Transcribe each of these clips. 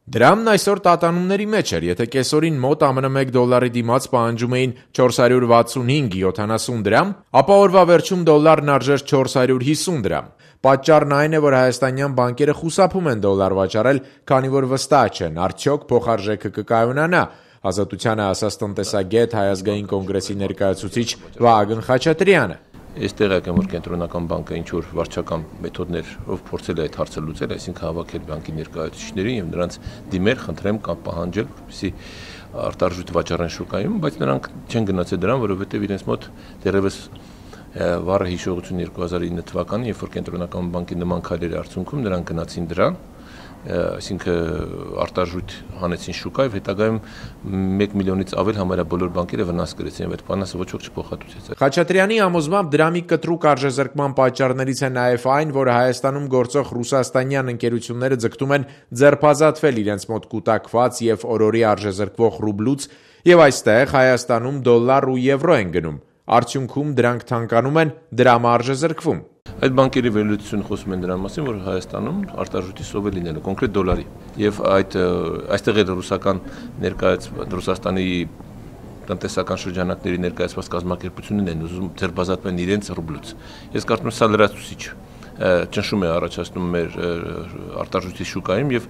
Դրամն այսօր տատանումների մեջ էր, եթե կեսօրին մոտ ԱՄՆ $1 դիմաց պահանջում էին 465-70 դրամ, ապա օրվա վերջում դոլարն արժեր 450 դրամ։ Պատճառն այն է, որ հայաստանյան բանկերը խուսափում են դոլար վաճառել, քանի որ վստահ չեն, արդյոք փոխարժեքը կկայունանա, Ազատությանը ասաց տնտեսագետ Հայ ազգային կոնգրեսի ներկայացուցիչ Վահագն Խաչատրյանը։ Ես տեղյակ եմ, որ կենտրոնական բանկը ինչ-որ վարչական մեթոդներով փորձել է այդ հարցը լուծել, այսինքն հավաքել բանկի ներկայացուցիչներին եւ նրանց դիմել, խնդրեմ կամ պահանջել, որպեսզի արտարժույթ վաճառեն շուկայում, բայց նրանք չեն գնացել դրան, որովհետեւ իրենց մոտ դեռևս վառ հիշողություն 2009 թվականին, երբ որ կենտրոնական բանկի նման քայլերի արդյունքում նրանք գնացին դրան, այսինքն արտարժույթ հանեցին շուկա եւ հետագայում 1 միլիոնից ավել համարյա բոլոր բանկերը վնաս կրեցին եւ այդ բանասը ոչ ոք չփոխհատուցեց։ Խաչատրյանի համոզմամբ դրամի կտրուկ արժեզրկման պատճառներից է նաեւ այն, որ Հայաստանում գործող ռուսաստանյան ընկերությունները ձգտում են ձերբազատվել իրենց մոտ կուտակված եւ օրորի արժեզրկվող ռուբլուց եւ այստեղ Հայաստանում դոլար ու եվրո են գնում։ Արդյունքում դրանք թանկանում են, դրամը արժեզրկվում։ Այդ բանկերի վերլուծությունը խոսում են դրա մասին, որ Հայաստանում արտարժույթի սով է լինելու, կոնկրետ դոլարի։ Եվ այստեղ էլ Ռուսաստանի տնտեսական շրջանակների ներկայացված կազմակերպություններն են ուզում ձերբազատվել իրենց ռուբլուց։ Ես կարծում եմ, սա լրացուցիչ ճնշում է առաջացնում մեր արտարժույթի շուկայում եւ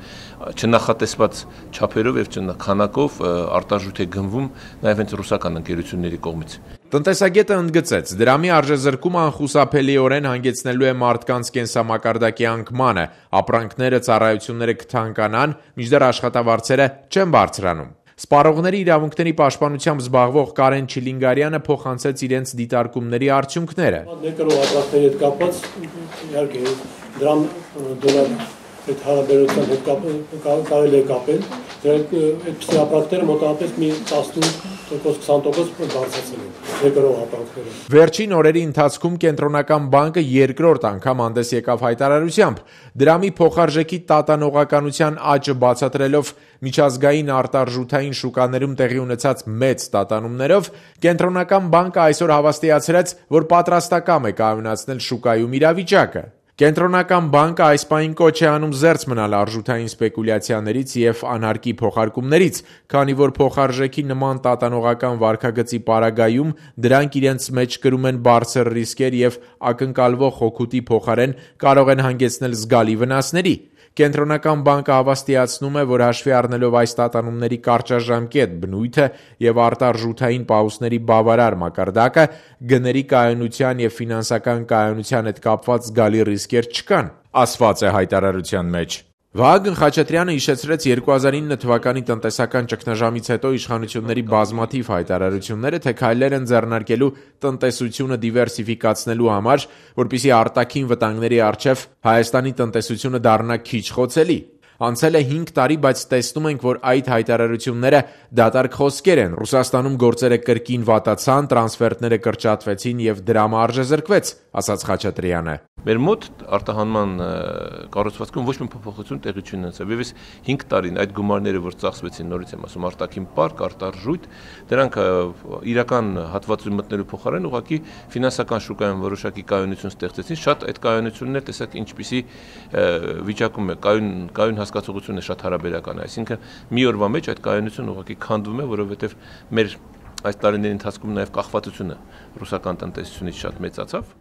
չնախատեսված չափերով եւ քանակով արտարժույթ է գնվում նաեւ հենց ռուսական ընկերությունների կողմից։ Տնտեսագետը ընդգծեց, դրամի արժեզրկումը անխուսափելիորեն հանգեցնելու է մարդկանց կենսամակարդակի անկմանը, ապրանքները, ծառայությունները կթանկանան, մինչդեռ աշխատավարձերը չեն բարձրանում։ Սպառողների իրավունքների պաշտպանությամբ զբաղվող Կարեն Չիլինգարյանը փոխանցեց իրենց դիտարկումների արդյունքները։ Ներկրողապրանքների հետ կապված իհարկե դրամ դոլար այդ հարաբերության հետ կարելի է կապել, այդպիսի ապրանքները մոտավորապես մի 18%-20% բարձրացել են ներկրող ապրանքները։ Վերջին օրերի ընթացքում կենտրոնական բանկը երկրորդ անգամ հանդես եկավ հայտարարությամբ, դրամի փոխարժեքի տատանողականության աճը բացատրելով միջազգային արտարժութային շուկաներում տեղի ունեցած մեծ տատանումներով, կենտրոնական բանկը այսօր հավաստիացրեց, որ պատրաստակամ է կայունացնել շուկայում իրավիճակը։ Կենտրոնական բանկը այս պահին կոչ է անում զերծ մնալ արժութային սպեկուլյացիաներից եւ անհարկի փոխարկումներից, քանի որ փոխարժեքի նման տատանողական վարքագծի պարագայում դրանք իրենց մեջ կրում են բարձր ռիսկեր եւ ակնկալվող հօգուտի փոխարեն կարող են հանգեցնել զգալի վնասների։ Կենտրոնական բանկը հավաստիացնում է, որ հաշվի առնելով այս տատանումների կարճաժամկետ բնույթը եւ արտարժութային պահուստների բավարար մակարդակը, գների կայունության եւ ֆինանսական կայունության հետ կապված զգալի ռիսկեր չկան, ասված է հայտարարության մեջ։ Վահագն Խաչատրյանը հիշեցրեց 2009 թվականի տնտեսական ճգնաժամից հետո իշխանությունների բազմաթիվ հայտարարությունները, թե քայլեր են ձեռնարկելու տնտեսությունը դիվերսիֆիկացնելու համար, որպեսզի արտաքին վտանգների առջև Հայաստանի տնտեսությունը դառնա քիչ խոցելի։ Անցել է 5 տարի, բայց տեսնում ենք, որ այդ հայտարարությունները դատարկ խոսքեր են։ Ռուսաստանում գործերը կրկին վատացան, տրանսֆերտները կրճատվեցին եւ դրամը արժեզրկվեց, ասաց Խաչատրյանը։ Մեր մոտ արտահանման կառուցվածքում ոչ մի փոփոխություն տեղի չունեցավ։ Եվ այս 5 տարին այդ գումարները, որ ծախսվեցին, նորից եմ ասում, արտաքին պարկ, արտարժույթ, դրանք իրական հատվածում մտնելու փոխարեն ուղղակի ֆինանսական շուկայում որոշակի կայունություն ստեղծեցին, շատ այդ կայունությունները տեսակ ինչպիսի վիճակում է, կայուն հասկացողությունը շատ հարաբերական է, այսինքն մի օրվա մեջ այդ կայունությունը ուղղակի քանդվում է, որովհետև մեր այս տարիների ընթացքում նաև կախվածությունը ռուսական տնտեսությունից շատ մեծացավ։